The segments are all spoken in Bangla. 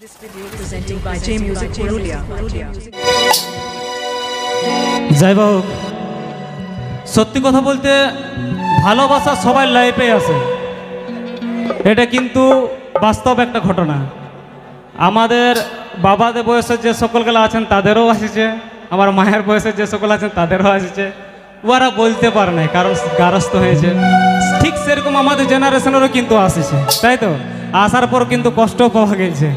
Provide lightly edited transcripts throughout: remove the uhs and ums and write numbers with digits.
This video presented by J Music Purulia. যাই হোক, সত্যি কথা বলতে ভালোবাসা সবার লাইফে আছে, এটা কিন্তু বাস্তব একটা ঘটনা। আমাদের বাবাদের বয়সের যে সকলগুলো আছেন তাদেরও আসছে, আমার মায়ের বয়সের যে সকল আছেন তাদেরও আসছে। ওরা বলতে পারে না কারণ গারস্থ হয়েছে, ঠিক সেরকম আমাদের জেনারেশনেরও কিন্তু আসছে, তাই তো? আসার পর কিন্তু কষ্ট পাওয়া গেছে।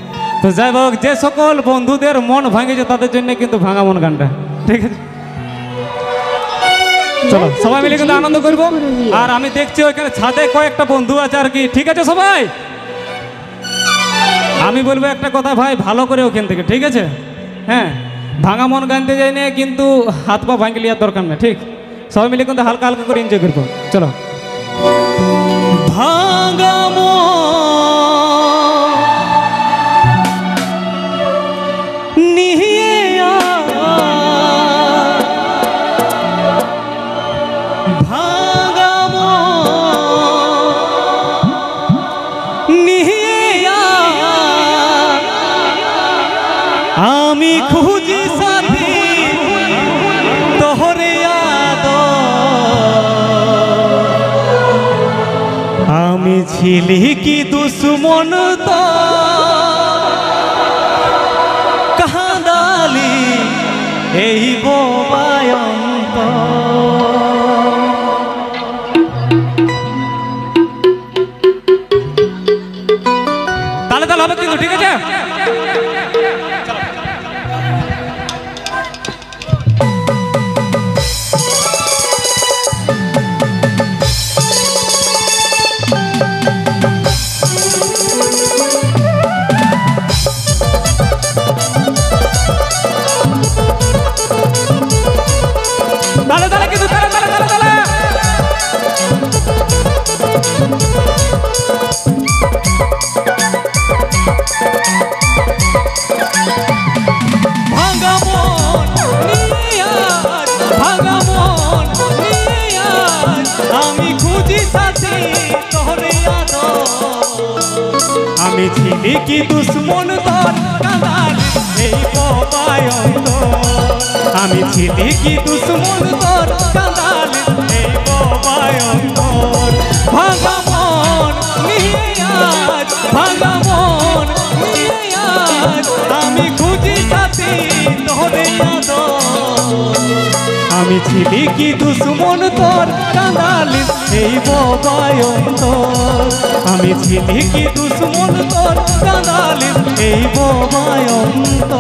তো যাই হোক, যে সকল বন্ধুদের মন ভাঙেছে তাদের জন্য কিন্তু ভাঙা মন গানটা, ঠিক আছে? চলো সবাই মিলে কিন্তু আনন্দ করবো। আর আমি দেখছি ওইখানে ছাদে কয়েকটা বন্ধু আছে আর কি, ঠিক আছে সবাই? আমি বলবো একটা কথা ভাই, ভালো করে ওখান থেকে, ঠিক আছে? হ্যাঁ, ভাঙা মন গানতে যাই না কিন্তু হাত পা ভাঙে লিয়ার দরকার না, ঠিক? সবাই মিলে কিন্তু হালকা হালকা করে এনজয় করবো। চলো। ভাঙা আমি খুঁজি সাথী তোহরে আমি ছিলি কি দুশ্মন তো কাঁদালি এই বোবায়ন্ত। তাহলে তাহলে হবে কিন্তু, ঠিক আছে? তাহলে তাহলে কিন্তু তাহলে তাহলে তাহলে তাহলে ভাঙা মন নিয়ে ভাঙা মন নিয়ে আমি খুঁজি সাথী তোরে আমি ছিলি কি দুশ্মন তোর কাঁদাল এই বোবায়ন্ত। আমি ছিলি কি দুশ্মন তোর কাঁদাল এই বোবায়ন্ত। ভাঙা মন নিয়ে ভাঙা মন নিয়ে আমি খুঁজি সাথী তোরে আমি ছিলি কি দুশ্মন তোর কাঁদাল এই বোবায়ন্ত। আমি ছিলি কি দুশ্মন তোর কাঁদাল এই বোবায়ন্ত।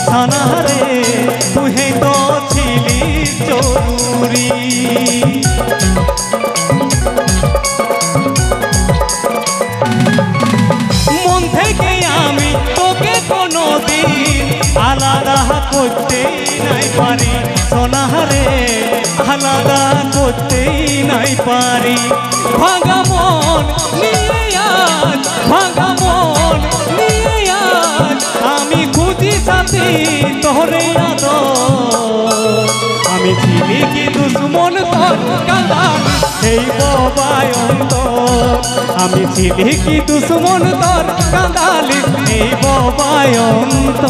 সানারে তুই তো ছিলি জরুরি, মন থেকে আমি তোকে কোনোদিন আলাদা করতেই নাই পারি। সোনারে আলাদা করতেই নাই পারি। ভাঙা মন নিয়ে ভাঙা মন নিয়ে আমি খুঁজি সাথী তোরে আমি ছিলি কি দুশ্মন তোর কাঁদাল এই বোবায়ন্ত। আমি ছিলি কি দুশ্মন তোর কাঁদাল এই বোবায়ন্ত।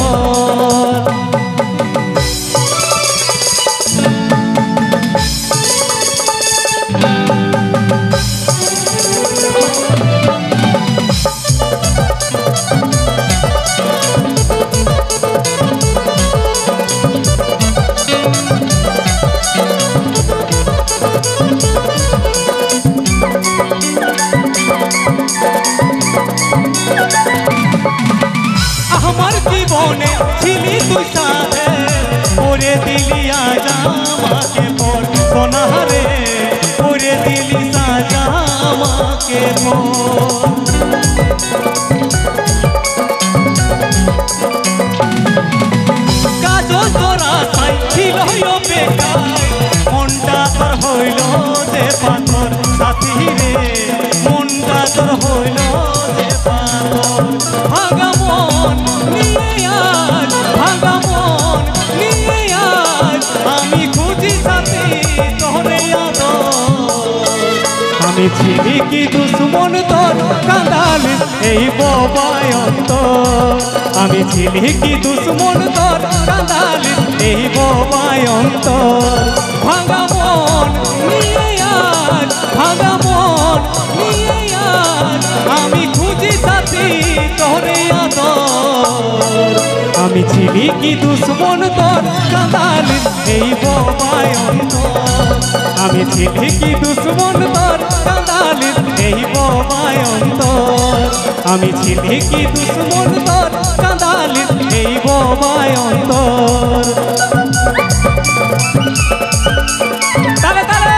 আমার জীবনে ছিলি তুই সাথে ওরে দিলি আজ আমাকে পর। সোনারে ওরে দিলি সাজা আমাকে পর। আমি ছিলি কি দুশ্মন তোর কাঁদালি এই বোবায় অন্তর আমি ছিলি কি দুশ্মন তোর কাঁদালি এই বোবায় অন্তর ভাঙা মন নিয়ে আজ ভাঙা মন নিয়ে আজ আমি খুঁজি সাথী তোরে আদর আমি ছিলি কি দুশ্মন তোর কাঁদালি এই বোবায় অন্তর আমি ছিলি কি দুশ্মন তোর কাঁদালি এই বোবায় অন্তর আমি ছিলি কি দুশ্মন তোর কাঁদালি এই বোবায় অন্তর তালে তালে